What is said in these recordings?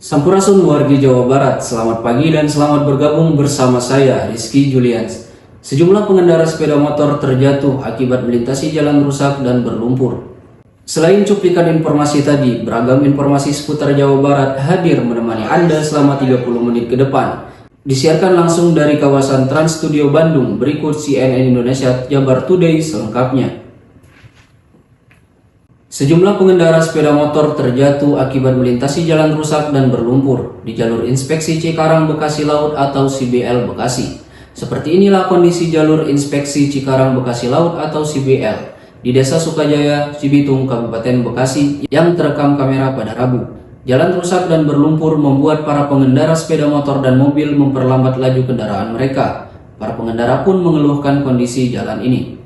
Sampurasun wargi Jawa Barat, selamat pagi dan selamat bergabung bersama saya Rizky Julians. Sejumlah pengendara sepeda motor terjatuh akibat melintasi jalan rusak dan berlumpur. Selain cuplikan informasi tadi, beragam informasi seputar Jawa Barat hadir menemani Anda selama 30 menit ke depan. Disiarkan langsung dari kawasan Trans Studio Bandung, berikut CNN Indonesia Jabar Today selengkapnya. Sejumlah pengendara sepeda motor terjatuh akibat melintasi jalan rusak dan berlumpur di jalur Inspeksi Cikarang Bekasi Laut atau CBL Bekasi. Seperti inilah kondisi jalur Inspeksi Cikarang Bekasi Laut atau CBL di Desa Sukajaya, Cibitung, Kabupaten Bekasi yang terekam kamera pada Rabu. Jalan rusak dan berlumpur membuat para pengendara sepeda motor dan mobil memperlambat laju kendaraan mereka. Para pengendara pun mengeluhkan kondisi jalan ini.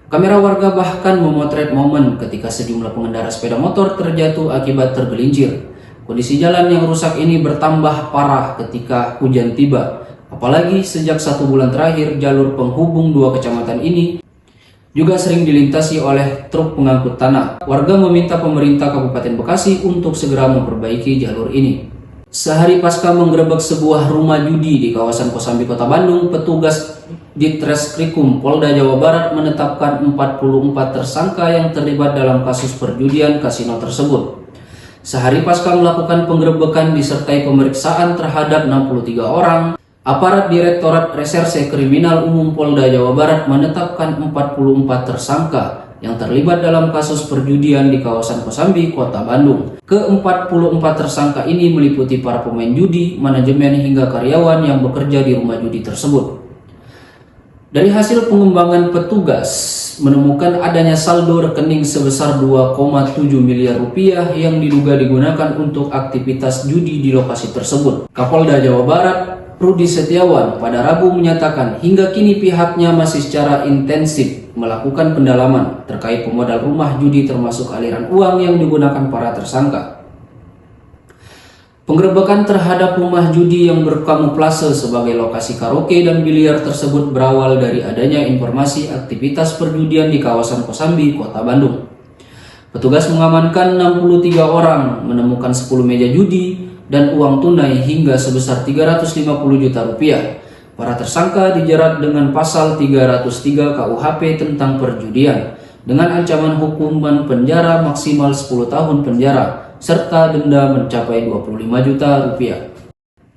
Kamera warga bahkan memotret momen ketika sejumlah pengendara sepeda motor terjatuh akibat tergelincir. Kondisi jalan yang rusak ini bertambah parah ketika hujan tiba. Apalagi sejak 1 bulan terakhir jalur penghubung dua kecamatan ini juga sering dilintasi oleh truk pengangkut tanah. Warga meminta pemerintah Kabupaten Bekasi untuk segera memperbaiki jalur ini. Sehari pasca menggerebek sebuah rumah judi di kawasan Kosambi, Kota Bandung, petugas Ditreskrimum Polda Jawa Barat menetapkan 44 tersangka yang terlibat dalam kasus perjudian kasino tersebut. Sehari pasca melakukan penggerebekan disertai pemeriksaan terhadap 63 orang, aparat Direktorat Reserse Kriminal Umum Polda Jawa Barat menetapkan 44 tersangka yang terlibat dalam kasus perjudian di kawasan Kosambi, Kota Bandung. Ke-44 tersangka ini meliputi para pemain judi, manajemen hingga karyawan yang bekerja di rumah judi tersebut. Dari hasil pengembangan petugas menemukan adanya saldo rekening sebesar 2,7 miliar rupiah yang diduga digunakan untuk aktivitas judi di lokasi tersebut. Kapolda Jawa Barat Rudi Setiawan pada Rabu menyatakan hingga kini pihaknya masih secara intensif melakukan pendalaman terkait pemodal rumah judi termasuk aliran uang yang digunakan para tersangka. Penggerebekan terhadap rumah judi yang berkamuflase sebagai lokasi karaoke dan biliar tersebut berawal dari adanya informasi aktivitas perjudian di kawasan Kosambi, Kota Bandung. Petugas mengamankan 63 orang, menemukan 10 meja judi dan uang tunai hingga sebesar 350 juta rupiah. Para tersangka dijerat dengan pasal 303 KUHP tentang perjudian dengan ancaman hukuman penjara maksimal 10 tahun penjara serta denda mencapai 25 juta rupiah.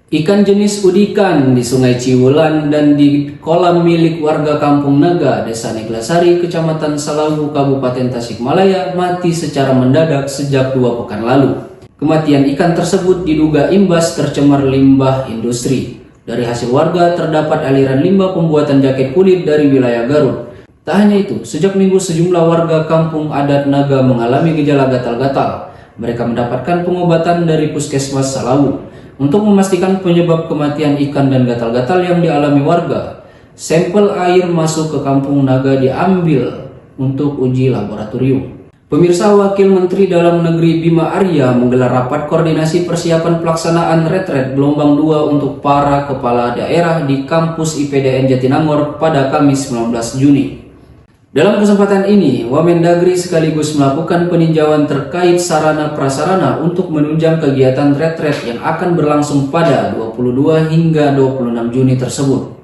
Ikan jenis udikan di Sungai Ciwulan dan di kolam milik warga Kampung Naga, Desa Neglasari, Kecamatan Salawu, Kabupaten Tasikmalaya mati secara mendadak sejak 2 pekan lalu. Kematian ikan tersebut diduga imbas tercemar limbah industri. Dari hasil warga terdapat aliran limbah pembuatan jaket kulit dari wilayah Garut. Tak hanya itu, sejak Minggu sejumlah warga Kampung Adat Naga mengalami gejala gatal-gatal. Mereka mendapatkan pengobatan dari Puskesmas Salawu. Untuk memastikan penyebab kematian ikan dan gatal-gatal yang dialami warga, sampel air masuk ke Kampung Naga diambil untuk uji laboratorium. Pemirsa, Wakil Menteri Dalam Negeri Bima Arya menggelar rapat koordinasi persiapan pelaksanaan retret gelombang 2 untuk para kepala daerah di kampus IPDN Jatinangor pada Kamis 19 Juni. Dalam kesempatan ini, Wamendagri sekaligus melakukan peninjauan terkait sarana prasarana untuk menunjang kegiatan retret yang akan berlangsung pada 22 hingga 26 Juni tersebut.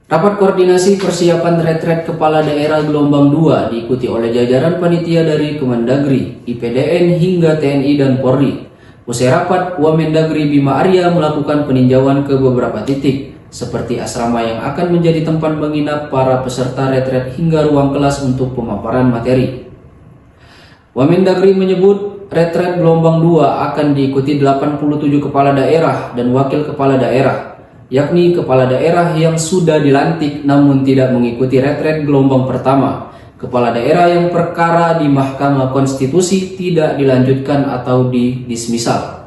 Rapat koordinasi persiapan retret kepala daerah gelombang 2 diikuti oleh jajaran panitia dari Kemendagri, IPDN hingga TNI dan Polri. Usai rapat, Wamendagri Bima Arya melakukan peninjauan ke beberapa titik, seperti asrama yang akan menjadi tempat menginap para peserta retret hingga ruang kelas untuk pemaparan materi. Wamendagri menyebut retret gelombang 2 akan diikuti 87 kepala daerah dan wakil kepala daerah, yakni kepala daerah yang sudah dilantik namun tidak mengikuti retret gelombang pertama, kepala daerah yang perkara di Mahkamah Konstitusi tidak dilanjutkan atau didismisal,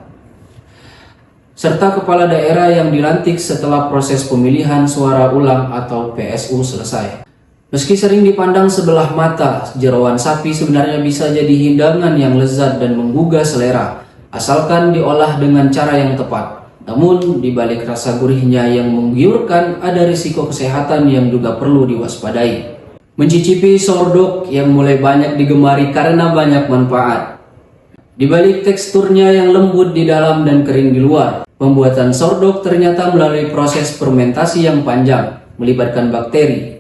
serta kepala daerah yang dilantik setelah proses pemilihan suara ulang atau PSU selesai. Meski sering dipandang sebelah mata, jerawan sapi sebenarnya bisa jadi hidangan yang lezat dan menggugah selera, asalkan diolah dengan cara yang tepat. Namun, di balik rasa gurihnya yang menggiurkan, ada risiko kesehatan yang juga perlu diwaspadai. Mencicipi sordok yang mulai banyak digemari karena banyak manfaat. Di balik teksturnya yang lembut di dalam dan kering di luar, pembuatan sourdog ternyata melalui proses fermentasi yang panjang, melibatkan bakteri.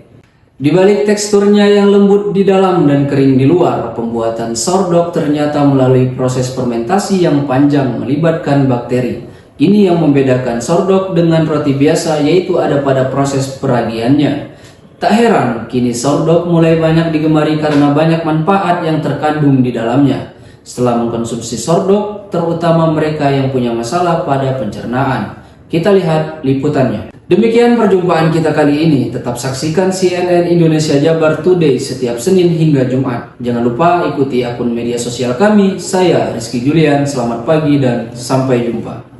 Di balik teksturnya yang lembut di dalam dan kering di luar, pembuatan sourdog ternyata melalui proses fermentasi yang panjang, melibatkan bakteri. Ini yang membedakan sourdog dengan roti biasa, yaitu ada pada proses peragiannya. Tak heran, kini sourdog mulai banyak digemari karena banyak manfaat yang terkandung di dalamnya. Setelah mengkonsumsi sourdog, terutama mereka yang punya masalah pada pencernaan. Kita lihat liputannya. Demikian perjumpaan kita kali ini. Tetap saksikan CNN Indonesia Jabar Today setiap Senin hingga Jumat. Jangan lupa ikuti akun media sosial kami. Saya Rizky Julian, selamat pagi dan sampai jumpa.